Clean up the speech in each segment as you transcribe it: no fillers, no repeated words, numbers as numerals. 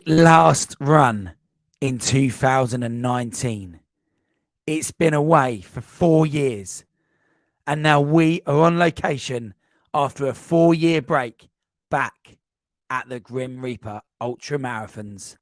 Last run in 2019. It's been away for 4 years, and now we are on location after a 4-year break back at the Grim Reaper Ultra Marathons.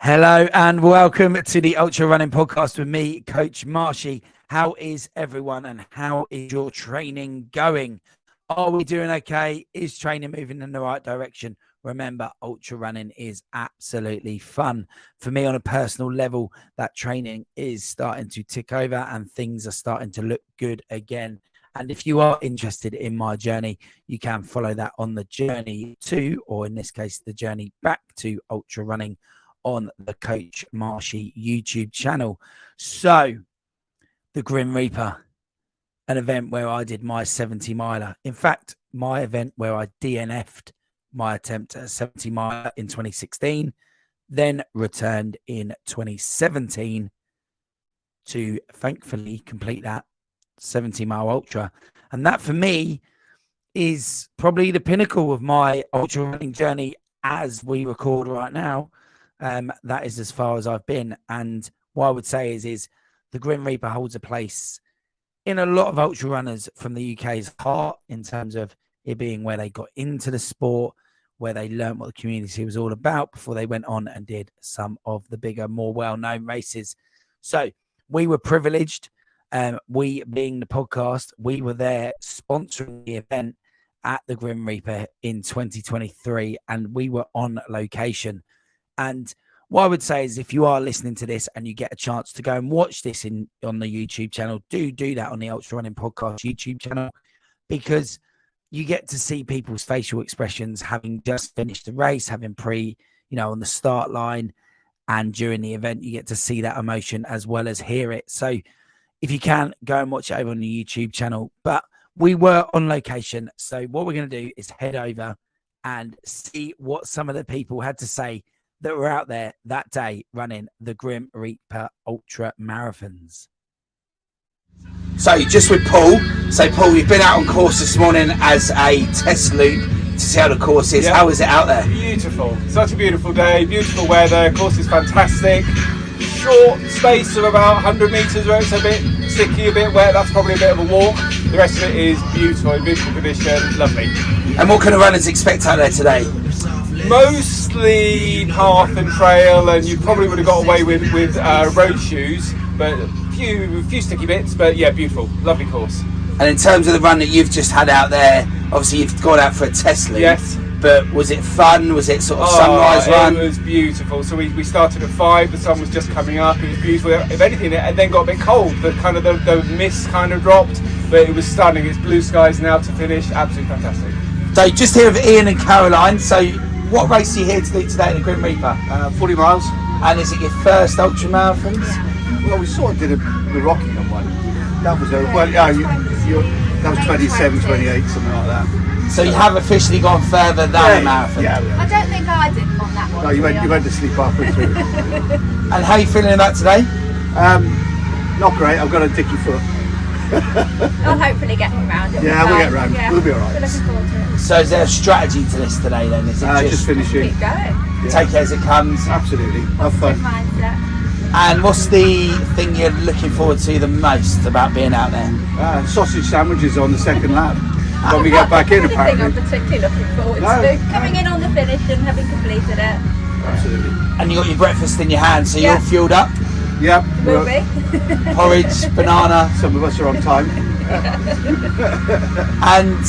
Hello and welcome to the Ultra Running Podcast with me, Coach Marshy. How is everyone and how is your training going? Are we doing okay? Is training moving in the right direction? Remember, ultra running is absolutely fun. For me, on a personal level, that training is starting to tick over and things are starting to look good again. And if you are interested in my journey, you can follow that on the journey to, or in this case, the journey back to ultra running on the Coach Marshy YouTube channel. So, the Grim Reaper, an event where I did my 70 miler. In fact, my event where I DNF'd my attempt at a 70 miler in 2016, then returned in 2017 to thankfully complete that 70 mile ultra. And that for me is probably the pinnacle of my ultra running journey as we record right now. That is as far as I've been. And what I would say is the Grim Reaper holds a place in a lot of ultra runners from the UK's heart in terms of it being where they got into the sport, where they learned what the community was all about before they went on and did some of the bigger, more well-known races. So we were privileged. We being the podcast, we were there sponsoring the event at the Grim Reaper in 2023, and we were on location. And what I would say is if you are listening to this and you get a chance to go and watch this on the YouTube channel, do that on the Ultra Running Podcast YouTube channel, because you get to see people's facial expressions having just finished the race, having on the start line, and during the event, you get to see that emotion as well as hear it. So if you can, go and watch it over on the YouTube channel. But we were on location. So what we're going to do is head over and see what some of the people had to say that were out there that day running the Grim Reaper Ultra Marathons. So just with Paul. So Paul, you've been out on course this morning as a test loop to see how the course is. Yep. How is it out there? Beautiful. Such a beautiful day, beautiful weather. Course is fantastic. Short space of about 100 metres where it's a bit sticky, a bit wet. That's probably a bit of a walk. The rest of it is beautiful, in beautiful condition, lovely. And what can the runners expect out there today? Mostly path and trail, and you probably would have got away with road shoes, but a few sticky bits, but yeah, beautiful, lovely course. And in terms of the run that you've just had out there, obviously you've gone out for a test loop. Yes. But was it fun? Was it sort of sunrise run? It was beautiful. So we started at 5, the sun was just coming up, it was beautiful. If anything, it then got a bit cold, the mist kind of dropped, but it was stunning. It's blue skies now to finish, absolutely fantastic. So just here with Ian and Caroline, so what race are you here to do today in the Grim Reaper? 40 miles. And is it your first ultra marathons? Well, we sort of did the Rockingham one. That was that was 27, 28, something like that. So you have officially gone further than a marathon? Yeah. I don't think I did on that one. No, you went to sleep halfway through. And how are you feeling about today? Not great. I've got a dicky foot. I'll hopefully get around it. Yeah, we'll get around. Yeah. We'll be alright. We're looking forward to it. So is there a strategy to this today then? Is it Just finishing. Keep going. take it as it comes? Absolutely. Have fun. Mindset. And what's the thing you're looking forward to the most about being out there? Sausage sandwiches on the second lap. When we get back in, apparently. I'm particularly looking forward to coming in on the finish and having completed it. Absolutely. And you got your breakfast in your hand, so Yeah. you're fueled up. Yep. Will be. Porridge, banana. Some of us are on time. And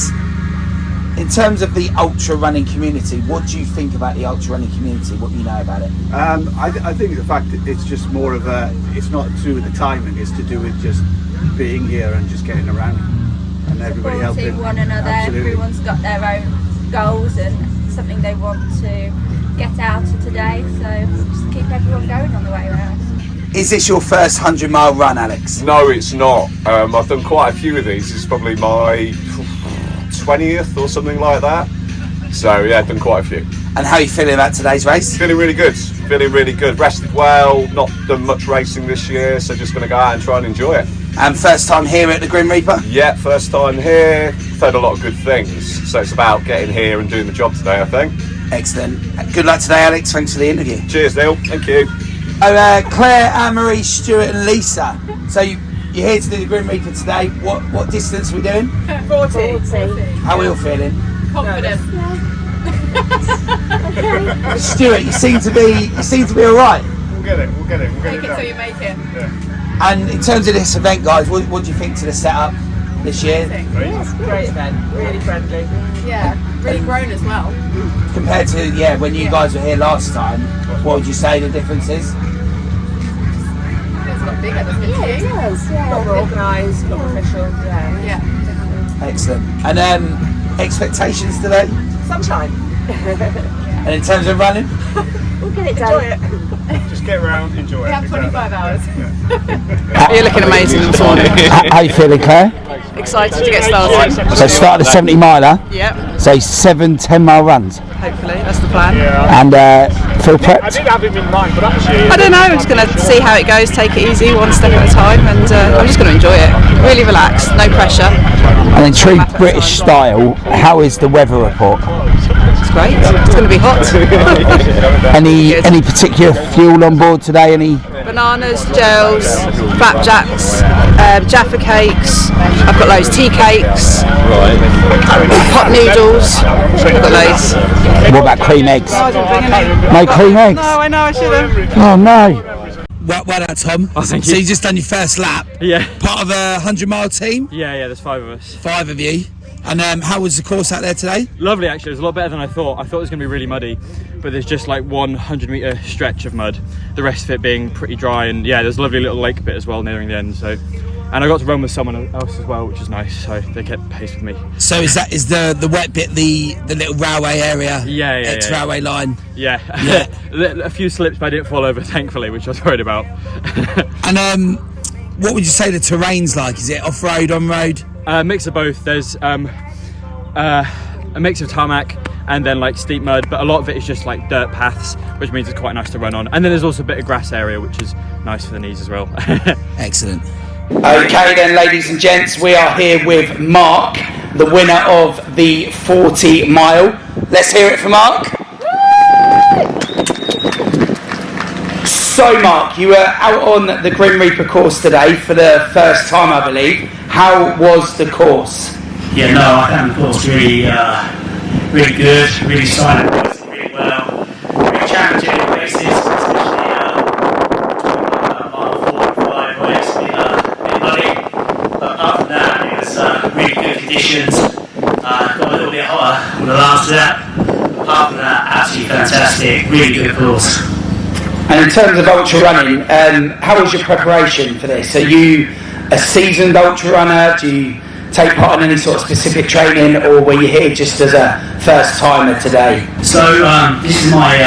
in terms of the ultra running community, what do you think about the ultra running community? What do you know about it? I think the fact that it's just more of it's not to do with the timing, it's to do with just being here and just getting around and everybody helping. Supporting one another. Absolutely. Everyone's got their own goals and something they want to get out of today, so just keep everyone going on the way around. Is this your first 100-mile run, Alex? No, it's not. I've done quite a few of these. It's probably my 20th or something like that. So yeah, done quite a few. And how are you feeling about today's race? Feeling really good. Rested well, not done much racing this year, so just going to go out and try and enjoy it. And first time here at the Grim Reaper? Yeah, first time here. I've heard a lot of good things, so it's about getting here and doing the job today, I think. Excellent. Good luck today, Alex. Thanks for the interview. Cheers, Neil. Thank you. Claire, Anne-Marie, Stuart and Lisa. So you're here to do the Grim Reaper today. What distance are we doing? 40. How are we all feeling? Confident. Stuart, you seem to be all right. We'll get it. We'll get it Make it done. till you make it. Yeah. And in terms of this event, guys, what do you think to the setup this year Great event, really friendly. Yeah, really grown as well. compared to when you guys were here last time? What would you say the difference is? It's a lot bigger, doesn't it? A lot more organised, a lot more official, yeah. Yeah, definitely. Excellent. And expectations today? Sunshine. And in terms of running? We'll get it done. Just get around, enjoy We have 25 hours. You're looking amazing this morning. How are you feeling, Claire? Excited to get started. So start the 70 miler. Yep, So 7 10-mile runs. hopefully, that's the plan. And feel prepped? I did have him in mind, but actually... I don't know, I'm just going to see how it goes, take it easy, one step at a time, and I'm just going to enjoy it. Really relaxed, no pressure. And in true British style, how is the weather report? It's great, it's going to be hot. Any particular fuel on board today? Any? Bananas, gels, flapjacks, Jaffa cakes, I've got loads, tea cakes, hot noodles, I've got loads. What about cream eggs? I didn't bring any. No cream eggs? No, I know, I should have. Oh no. Well done, Tom. Oh, thank So you. you just done your first lap. Yeah. Part of a 100-mile team? Yeah, there's 5 of us. 5 of you. And how was the course out there today? Lovely, actually. It was a lot better than I thought. I thought it was going to be really muddy, but there's just like 100-metre stretch of mud. The rest of it being pretty dry, and yeah, there's a lovely little lake bit as well nearing the end. So, and I got to run with someone else as well, which is nice. So they kept pace with me. So is the wet bit the little railway area? Yeah. Ex-railway line? Yeah. A few slips, but I didn't fall over, thankfully, which I was worried about. And what would you say the terrain's like? Is it off-road, on-road? Mix of both. There's a mix of tarmac and then like steep mud, but a lot of it is just like dirt paths, which means it's quite nice to run on. And then there's also a bit of grass area, which is nice for the knees as well. Excellent. Okay then, ladies and gents, we are here with Mark, the winner of the 40 mile. Let's hear it for Mark. So Mark, you were out on the Grim Reaper course today for the first time, I believe. How was the course? Yeah, no, I found the course really good, really silent, really well, really challenging races, especially mile 4 and 5 where it's a bit muddy. But after that, it was really good conditions. Got a little bit hotter on the last lap. After that, absolutely fantastic, really good course. And in terms of ultra running, how was your preparation for this? Are you a seasoned ultra runner? Do you take part in any sort of specific training, or were you here just as a first timer today? So this is my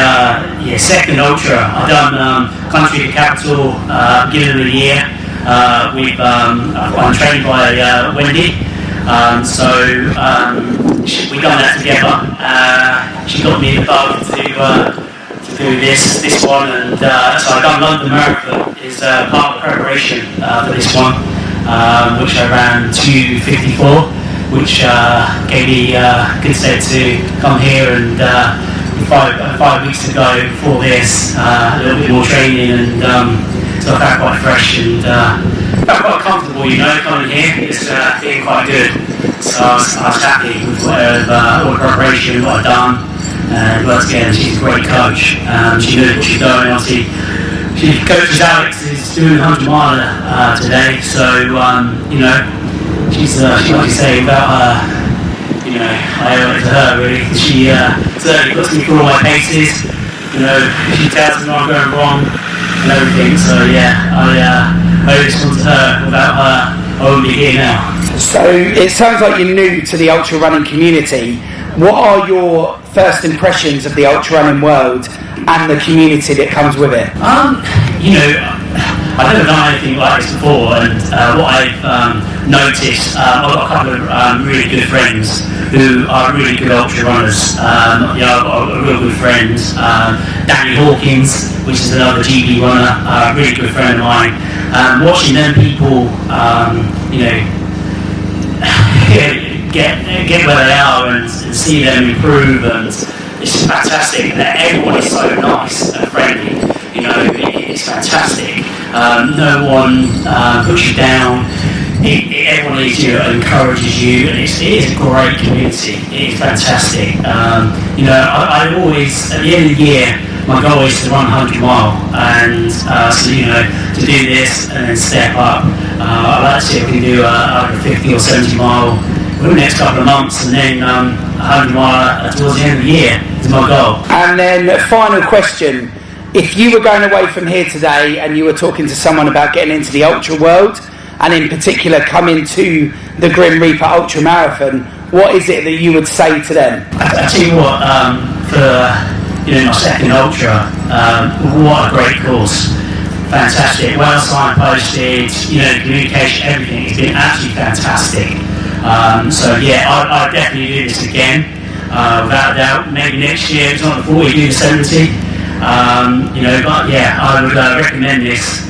second ultra. I've done country to capital beginning of the year. I'm trained by Wendy. We done that together. She got me the bug to do this one, and so I've done London Marathon is part of the preparation for this one. Which I ran 2:54, which gave me good stead to come here, and 5 weeks ago before this, a little bit more training, and so I felt quite fresh and felt quite comfortable, coming here. It's feeling quite good. So I was happy with all the preparation, what I've done. And once again, she's a great coach. She knows what she's doing, obviously. She coaches Alex, is doing 100 miler today, so she's what you say about her. I owe it to her really. She certainly puts me through all my paces. She tells me when I'm going wrong and everything. So yeah, I owe this one to her. Without her, I wouldn't be here now. So it sounds like you're new to the ultra running community. What are your first impressions of the ultra running world and the community that comes with it? I've never done anything like this before, and what I've noticed, I've got a couple of really good friends who are really good ultra runners. I've got a real good friend, Danny Hawkins, which is another GB runner, a really good friend of mine. Watching them people, get where they are and see them improve, and it's just fantastic. And everyone is so nice and friendly. It's fantastic. No one puts you down. Everyone leads you and encourages you, and it is a great community. It is fantastic. I always, at the end of the year, my goal is to run 100 mile, and to do this and then step up. I'd like to see if we can do a 50 or 70 mile in the next couple of months, and then 100 mile towards the end of the year is my goal. And then final question. If you were going away from here today and you were talking to someone about getting into the ultra world, and in particular coming to the Grim Reaper Ultra Marathon, what is it that you would say to them? I tell you what, for my second ultra, what a great course. Fantastic, well signposted, communication, everything has been absolutely fantastic. I'd definitely do this again, without a doubt. Maybe next year, it's not the 40, do the 70. I would recommend this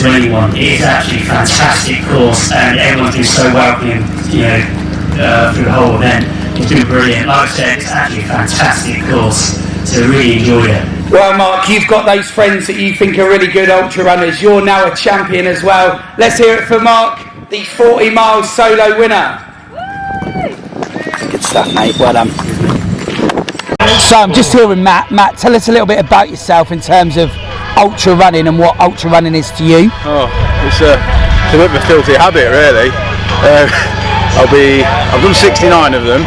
to anyone. It is actually a fantastic course, and everyone's been so welcoming, through the whole event. It's been brilliant. Like I said, it's actually a fantastic course, so I really enjoyed it. Well, Mark, you've got those friends that you think are really good ultra runners. You're now a champion as well. Let's hear it for Mark, the 40 mile solo winner. Good stuff, mate. Well done. So I'm just here with Matt. Matt, tell us a little bit about yourself in terms of ultra running and what ultra running is to you. Oh, it's a bit of a filthy habit, really. I've done 69 of them.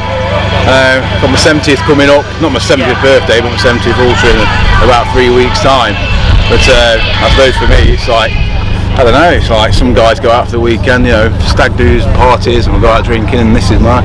Got my 70th coming up, not my 70th birthday, but my 70th ultra in about 3 weeks' time. But I suppose for me, it's like, I don't know, it's like some guys go out for the weekend, stag do's, parties, and we'll go out drinking, and this is my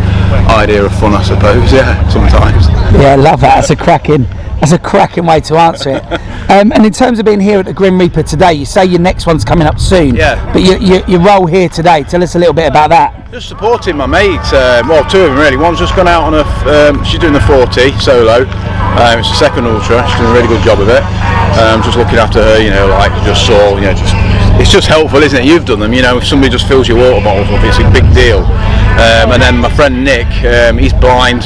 idea of fun, I suppose, sometimes. Yeah, I love that. That's a cracking way to answer it. And in terms of being here at the Grim Reaper today, you say your next one's coming up soon. Yeah. But your role here today, tell us a little bit about that. Just supporting my mate. Well, two of them really. One's just gone out on she's doing the 40 solo. It's the second ultra. She's doing a really good job of it. Just looking after her, it's just helpful, isn't it? You've done them, if somebody just fills your water bottles up, it's a big deal. And then my friend Nick, he's blind,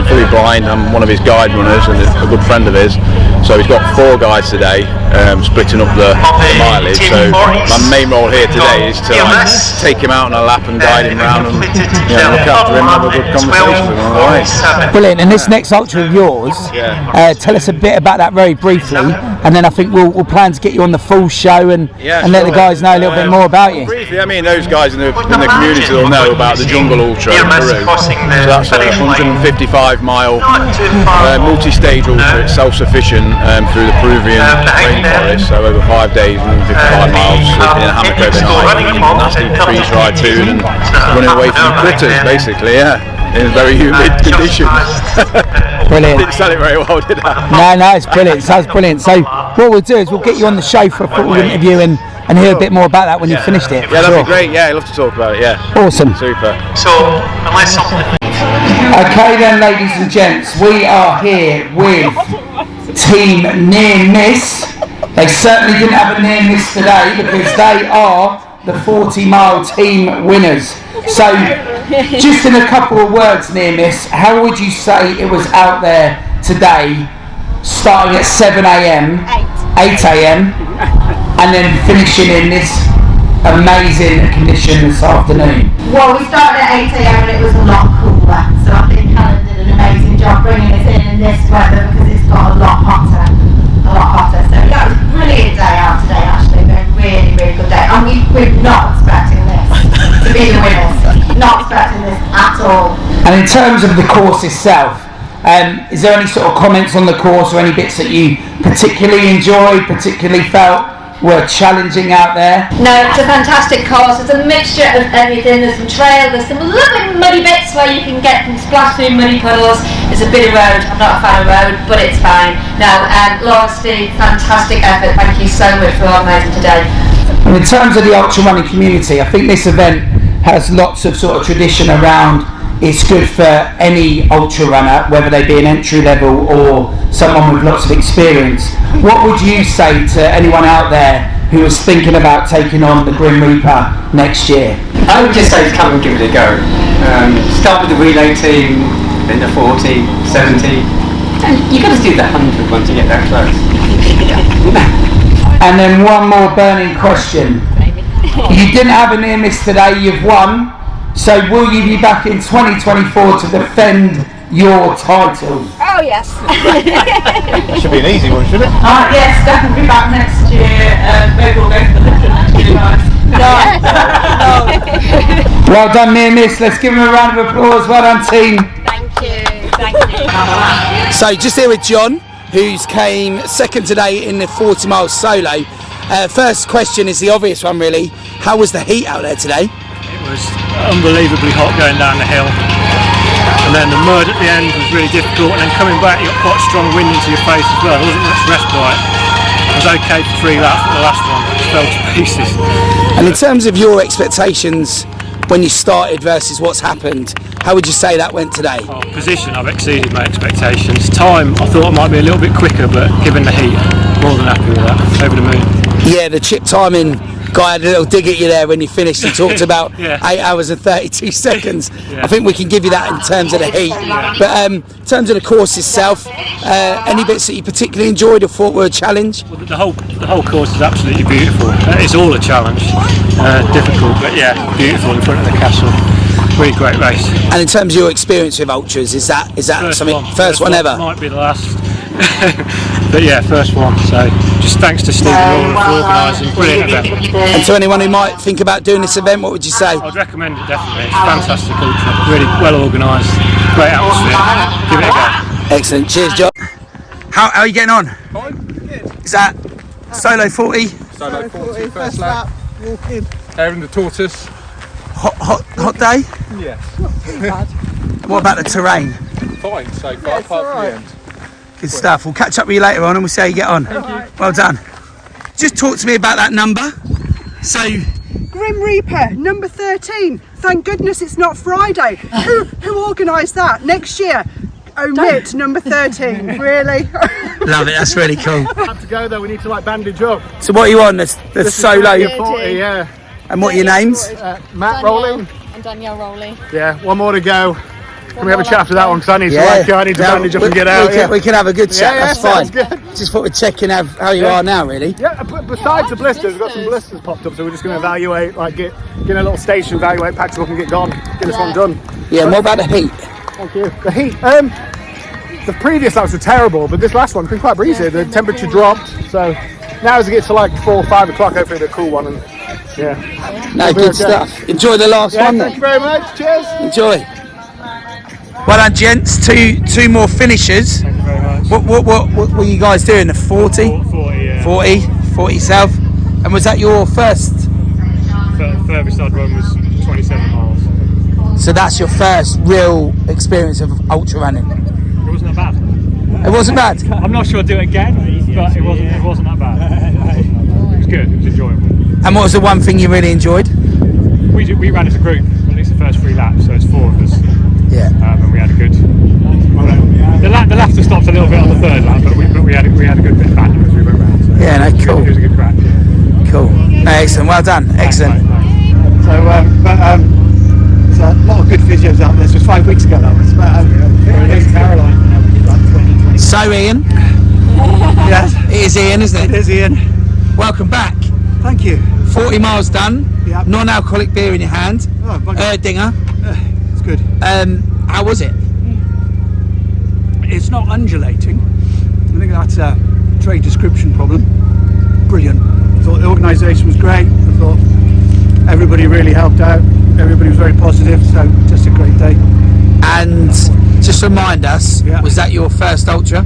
fully blind. I'm one of his guide runners and a good friend of his. So he's got 4 guys today, splitting up the mileage. So my main role here today is to take him out on a lap and guide him around and look after him and have a good conversation with him on the way. Brilliant. And this next ultra of yours, tell us a bit about that very briefly, and then I think we'll plan to get you on the full show and let the guys know a little bit more about you. Briefly, I mean, those guys in the community will know about the Jungle Ultra in Peru. So that's a 155 mile multi-stage ultra. It's self-sufficient through the Peruvian rainforest, so over 5 days, 155 miles, sleeping in a hammock overnight, eating nasty freeze-dried food and running away from critters, basically, in very humid conditions. Brilliant. Didn't sell it very well, did I? No, it's brilliant. It sounds brilliant. So what we'll do is we'll get you on the show for a full interview and hear a bit more about that when you've finished it. Yeah, that'd be great. Yeah, I'd love to talk about it. Awesome. Super. So, unless something. Okay then, ladies and gents, we are here with Team Near Miss. They certainly didn't have a near miss today because they are the 40 mile team winners. So, just in a couple of words, Near Miss, how would you say it was out there today, starting at 7 a.m, 8 a.m, and then finishing in this amazing condition this afternoon? Well, we started at 8 a.m and it was a lot cooler, so I think Helen did an amazing job bringing us in this weather because it's got a lot hotter. So yeah, it was a brilliant day out today actually, a really, really good day. And we're not expecting this to be the winners, not expecting this at all. And in terms of the course itself, is there any sort of comments on the course or any bits that you particularly enjoyed, particularly felt were challenging out there? No, it's a fantastic course. It's a mixture of everything. There's some trail, there's some lovely muddy bits where you can get and splash through muddy puddles. There's a bit of road. I'm not a fan of road, but it's fine. No, Laura, Steve, fantastic effort. Thank you so much for organising today. And in terms of the ultra running community, I think this event has lots of sort of tradition around it's good for any ultra runner, whether they be an entry level or someone with lots of experience. What would you say to anyone out there who is thinking about taking on the Grim Reaper next year? I would just say to come and give it a go. Start with the relay team, then the 40, 70, and you've got to do the 100 once you get that close. And then one more burning question. You didn't have a near miss today, you've won. So will you be back in 2024 to defend your title? Oh yes. Should be an easy one, shouldn't it? Yes, definitely back next year. Maybe we'll go for the Lifton actually, guys. Well done, near miss. Let's give him a round of applause. Well done, team. Thank you. So just here with John, who's came second today in the 40 mile solo. First question is the obvious one, really. How was the heat out there today? It was unbelievably hot going down the hill, and then the mud at the end was really difficult, and then coming back you got quite strong wind into your face as well. There wasn't much respite. It was okay for 3 laps, but the last one just fell to pieces. And in terms of your expectations when you started versus what's happened, how would you say that went today? Position, I've exceeded my expectations. Time, I thought I might be a little bit quicker, but given the heat, more than happy with that. Over the moon. Yeah, the chip timing guy had a little dig at you there when you finished. He talked about Yeah. 8 hours and 32 seconds. Yeah. I think we can give you that in terms of the heat. Yeah. But in terms of the course itself, any bits that you particularly enjoyed or thought were a challenge? Well, the whole course is absolutely beautiful. It's all a challenge, difficult, but yeah, beautiful in front of the castle. Really great race. And in terms of your experience with ultras, is that something first one ever? Might be the last, but yeah, first one. So just thanks to Stephen Rawlin for organising, brilliant event. And to anyone who might think about doing this event, what would you say? I'd recommend it definitely. It's fantastic ultra, really well organised, great atmosphere. Give it a go. Excellent. Cheers, John. How are you getting on? Fine, good. Is that solo 40? Solo 40, first lap. Walking. Aaron the tortoise. Hot day? Yes. What about the terrain? Fine, so far, apart from the end. Good stuff. We'll catch up with you later on and we'll see how you get on. Thank you. Well done. Just talk to me about that number. So, Grim Reaper, number 13. Thank goodness it's not Friday. Who organised that? Next year, omit number 13. Really? love it. That's really cool. Have to go though. We need to bandage up. So, what are you on? The solo? 40, yeah. And what are your names? Matt Rowley. And Danielle Rowley. Yeah, one more to go. Can we have a chat after that one? Because I need to bandage up and get out. We can have a good chat. Yeah, That's fine. good. Just thought we'd check in how you are now, really. Yeah, besides the blisters, we've got some blisters popped up, so we're just going to evaluate, get in a little station, evaluate, patch up and get gone, get this one done. Yeah, and what about the heat? Thank you. The heat, the previous laps were terrible, but this last one's been quite breezy. The temperature dropped, so now as it gets to 4 or 5 o'clock, hopefully the cool one, and yeah. No, good stuff. Enjoy the last one. Thank you very much. Cheers. Enjoy. Well done, gents. Two more finishers. Thank you very much. What were you guys doing? The 40? 40, yeah. 40 south. And was that your first? Furthest I'd run was 27 miles. So that's your first real experience of ultra running? It wasn't that bad. It wasn't bad? I'm not sure I'd do it again, but it wasn't that bad. It was good, it was enjoyable. And what was the one thing you really enjoyed? We ran as a group, at least the first 3 laps, so it's 4 of us. Yeah. And we had a good. The laughter stopped a little bit on the 3rd lap, but we had a good bit of banter as we went round. So yeah, no, cool. It was a good crack. Cool. No, excellent. Well done. Excellent. So, there's a lot of good physios out there. This was 5 weeks ago. That was. Caroline. So, Ian. Yes. It is Ian, isn't it? It is Ian. Welcome back. Thank you. 40 miles done. Yep. Non-alcoholic beer in your hand. Oh, Dinger. it's good. How was it? It's not undulating. I think that's a trade description problem. Brilliant. I thought the organisation was great. I thought everybody really helped out. Everybody was very positive. So just a great day. And just remind us, was that your first ultra?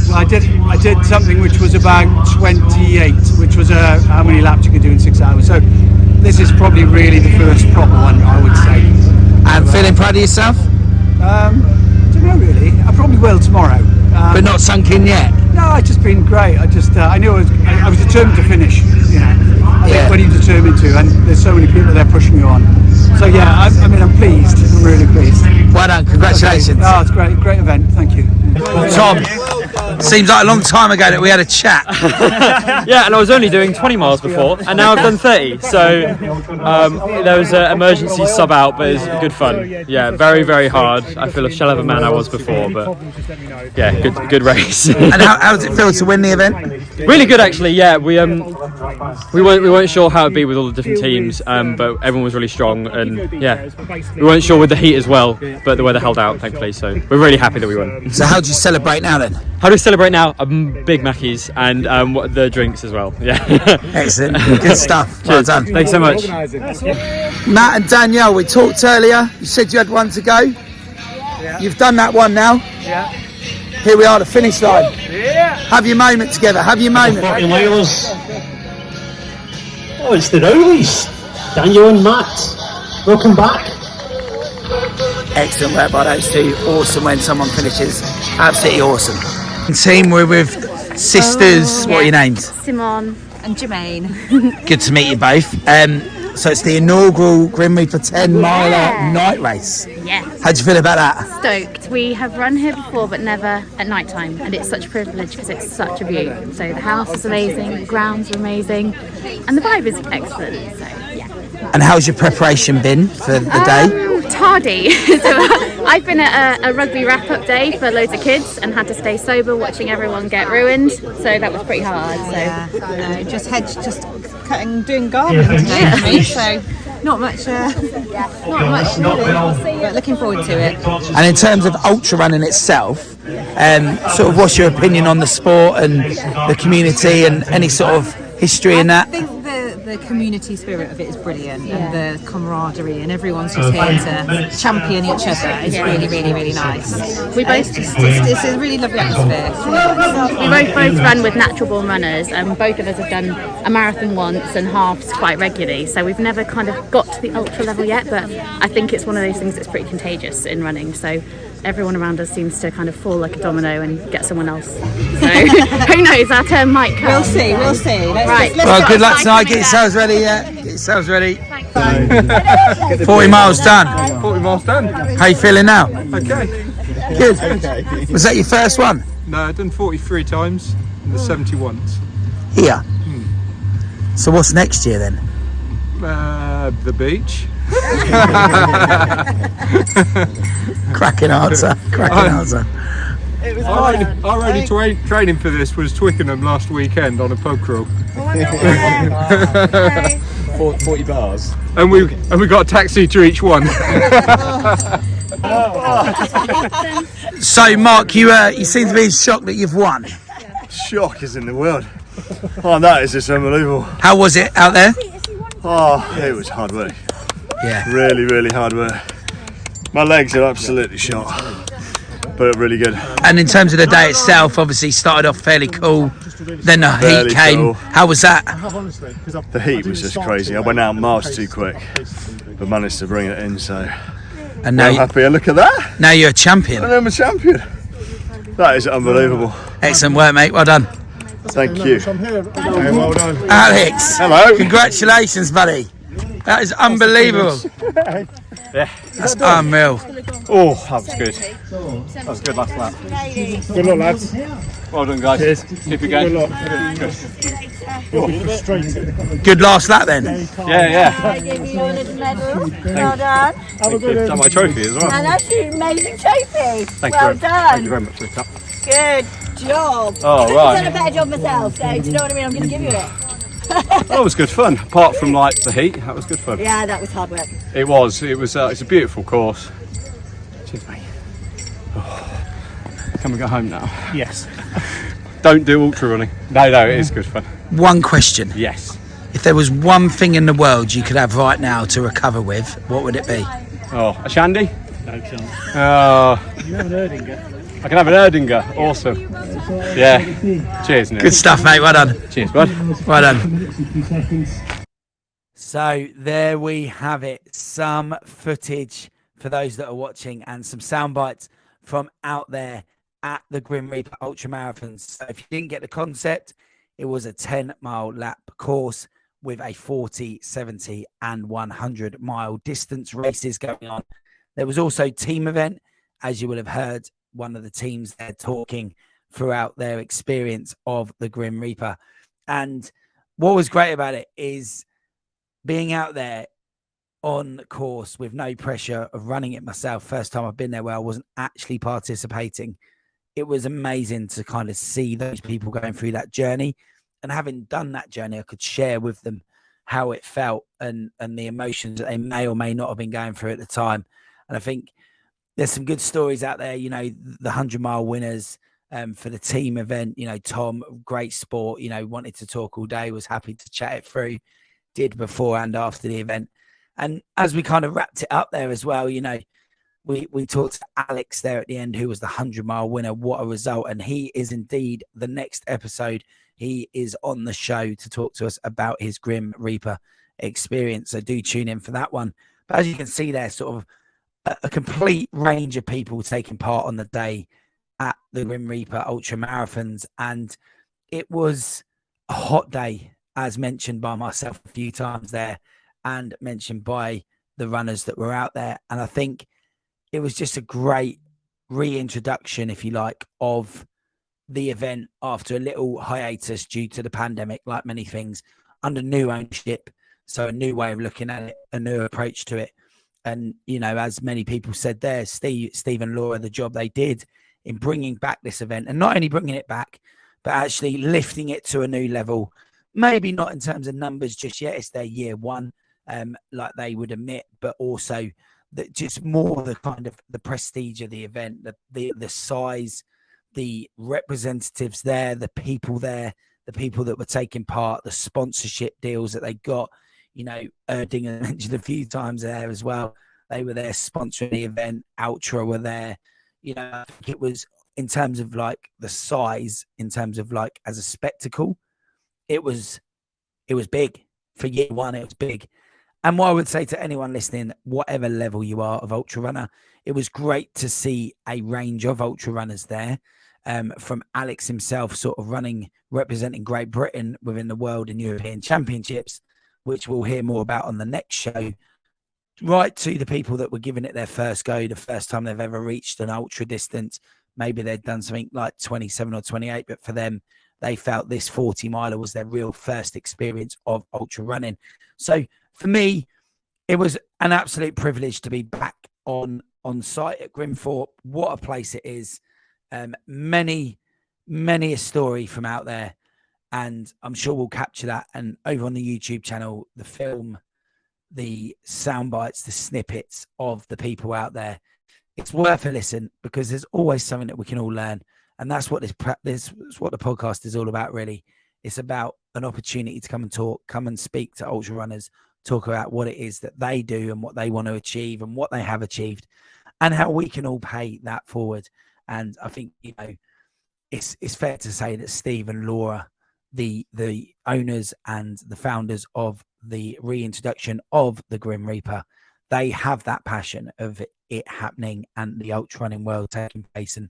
Well, I did something which was about 28, which was how many laps you could do in 6 hours. So this is probably really the first proper one, I would say. And feeling proud of yourself? I don't know really. I probably will tomorrow. But not sunk in yet? No, it's just been great. I knew I was determined to finish. I think when you're determined to, and there's so many people there pushing you on. So yeah, I'm pleased. I'm really pleased. Well done, congratulations. Oh, it's great event, thank you. Tom, seems like a long time ago that we had a chat. Yeah, and I was only doing 20 miles before, and now I've done 30. So there was an emergency sub out, but it's good fun. Yeah, very, very hard. I feel a shell of a man I was before, but yeah, good race. And how does it feel to win the event? Really good, actually. Yeah, we weren't sure how it'd be with all the different teams, but everyone was really strong, and yeah, we weren't sure with the heat as well, but the weather held out, thankfully. So we're really happy that we won. So how do you celebrate now then? How do we celebrate now? Big Mackies and the drinks as well. Yeah. Excellent. Good stuff. Well done. Thanks so much. Matt and Danielle, we talked earlier. You said you had one to go. Yeah. You've done that one now. Yeah. Here we are, the finish line. Yeah. Have your moment together. Have your moment. 40 miles. Oh, it's the Rowleys. Daniel and Matt. Welcome back. Excellent work by those two. Awesome when someone finishes. Absolutely awesome. Team, we're with sisters. What are your names? Simone and Jermaine. Good to meet you both. So it's the inaugural Grim Reaper 10 miler night race. Yes. How do you feel about that? Stoked. We have run here before, but never at night time, and it's such a privilege because it's such a view. So the house is amazing, the grounds are amazing, and the vibe is excellent. So yeah. And how's your preparation been for the day? Tardy. So I've been at a rugby wrap-up day for loads of kids and had to stay sober watching everyone get ruined. So that was pretty hard. So no, just cutting, doing gardening today for me. So not much, but looking forward to it. And in terms of ultra running itself, sort of what's your opinion on the sport and the community and any sort of history in that? I think the community spirit of it is brilliant, and the camaraderie, and everyone's just here to champion each other. It's really, really, really nice. We both it's a really lovely atmosphere. We both run with natural born runners, and both of us have done a marathon once and halves quite regularly. So we've never kind of got to the ultra level yet, but I think it's one of those things that's pretty contagious in running. So everyone around us seems to kind of fall like a domino and get someone else. So who knows? Our turn might come. We'll see. Let's Well, good luck tonight. Get yourselves ready. Get yourselves ready. 40 miles done. 40 miles done. How you feeling now? Okay. Good. Was that your first one? No, I've done 43 times and the 70 once. Here. So what's next year then? The beach. Cracking answer. Our only training for this was Twickenham last weekend on a pub crawl. 40 bars. And we got a taxi to each one. So Mark, you seem to be shocked that you've won. Shock is in the world. Oh, that is just unbelievable. How was it out there? Oh, it was hard work. Yeah. Really, really hard work. My legs are absolutely shot, but really good. And in terms of the day itself, obviously started off fairly cool. Then the heat came. Cool. How was that? The heat was just crazy. I went out miles too quick, but managed to bring it in. So, and now I'm happy. Look at that. Now you're a champion. And I'm a champion. That is unbelievable. Excellent work, mate. Well done. Thank you. Well done. Alex. Hello. Congratulations, buddy. That is unbelievable. Yeah. That's unreal. Oh, that was good. That was good last lap. Good luck, lads. Well done, guys. Cheers. Keep it going. Good last lap then. Yeah. I give you a little medal. Well done. Thank you. Is that my trophy as well? And that's an amazing trophy. Thank well you. done. Thank you very much for that. Good job. Oh, I've right. done a better job myself, so do you know what I mean? I'm going to give you it. Well, it was good fun. Apart from like the heat, that was good fun. Yeah, that was hard work. It was. It's a beautiful course. Cheers, mate. Oh. Can we go home now? Yes. Don't do ultra running. No, it is good fun. One question. Yes. If there was one thing in the world you could have right now to recover with, what would it be? Oh, a shandy? No chance. You have an Erdinger. I can have an Erdinger. Awesome. Yeah. Cheers, Nick. Good stuff, mate. Well done. Cheers, bud. Well done. So there we have it. Some footage for those that are watching and some sound bites from out there at the Grim Reaper Ultra Marathons. So if you didn't get the concept, it was a 10-mile lap course with a 40, 70 and 100-mile distance races going on There was also team event, as you will have heard one of the teams there talking throughout their experience of the Grim Reaper. And what was great about it is being out there on course with no pressure of running it myself. First time I've been there where I wasn't actually participating. It was amazing to kind of see those people going through that journey, and having done that journey, I could share with them how it felt and the emotions that they may or may not have been going through at the time. And I think there's some good stories out there, you know, the 100-mile winners for the team event, you know, Tom, great sport, you know, wanted to talk all day, was happy to chat it through, did before and after the event. And as we kind of wrapped it up there as well, you know, we talked to Alex there at the end, who was the 100-mile winner. What a result. And he is indeed the next episode. He is on the show to talk to us about his Grim Reaper experience. So do tune in for that one. But as you can see there, sort of a complete range of people taking part on the day at the Grim Reaper Ultra Marathons. And it was a hot day, as mentioned by myself a few times there and mentioned by the runners that were out there. And I think it was just a great reintroduction, if you like, of the event after a little hiatus due to the pandemic, like many things, under new ownership. So a new way of looking at it, a new approach to it. And, you know, as many people said there, Steve and Laura, the job they did in bringing back this event, and not only bringing it back, but actually lifting it to a new level. Maybe not in terms of numbers just yet. It's their year one, like they would admit, but also that just more the kind of the prestige of the event, the size, the representatives there, the people there, the people that were taking part, the sponsorship deals that they got. You know, Erdinger mentioned a few times there as well. They were there sponsoring the event. Ultra were there. You know, I think it was, in terms of like the size, in terms of like as a spectacle, it was big. For year one, it was big. And what I would say to anyone listening, whatever level you are of ultra runner, it was great to see a range of ultra runners there. From Alex himself, sort of representing Great Britain within the World and European Championships, which we'll hear more about on the next show, right to the people that were giving it their first go, the first time they've ever reached an ultra distance. Maybe they'd done something like 27 or 28, but for them, they felt this 40-miler was their real first experience of ultra running. So for me, it was an absolute privilege to be back on site at Grimsthorpe. What a place it is. Many a story from out there, and I'm sure we'll capture that. And over on the YouTube channel, the film, the sound bites, the snippets of the people out there, it's worth a listen, because there's always something that we can all learn. And that's what this what the podcast is all about, really. It's about an opportunity to come and talk, come and speak to ultra runners, talk about what it is that they do and what they want to achieve and what they have achieved, and how we can all pay that forward. And I think, you know, it's fair to say that Steve and Laura, the owners and the founders of the reintroduction of the Grim Reaper, they have that passion of it happening and the ultra running world taking place and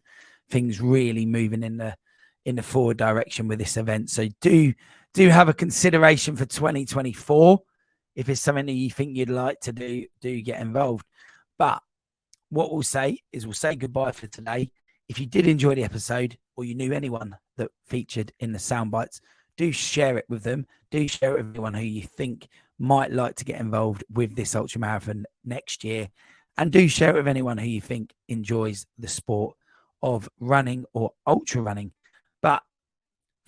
things really moving in the forward direction with this event. So do have a consideration for 2024. If it's something that you think you'd like to do get involved. But what we'll say is we'll say goodbye for today. If you did enjoy the episode, or you knew anyone that featured in the sound bites, do share it with them. Do share it with anyone who you think might like to get involved with this ultra marathon next year. And do share it with anyone who you think enjoys the sport of running or ultra running. But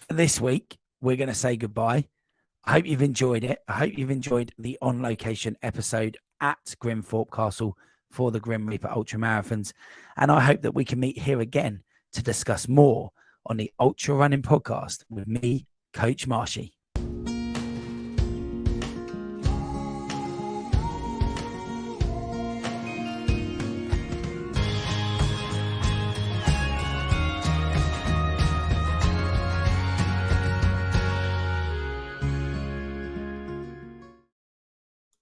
for this week, we're going to say goodbye. I hope you've enjoyed it. I hope you've enjoyed the on-location episode at Grimsthorpe Castle for the Grim Reaper Ultra Marathons. And I hope that we can meet here again to discuss more on the Ultra Running Podcast with me, Coach Marshy.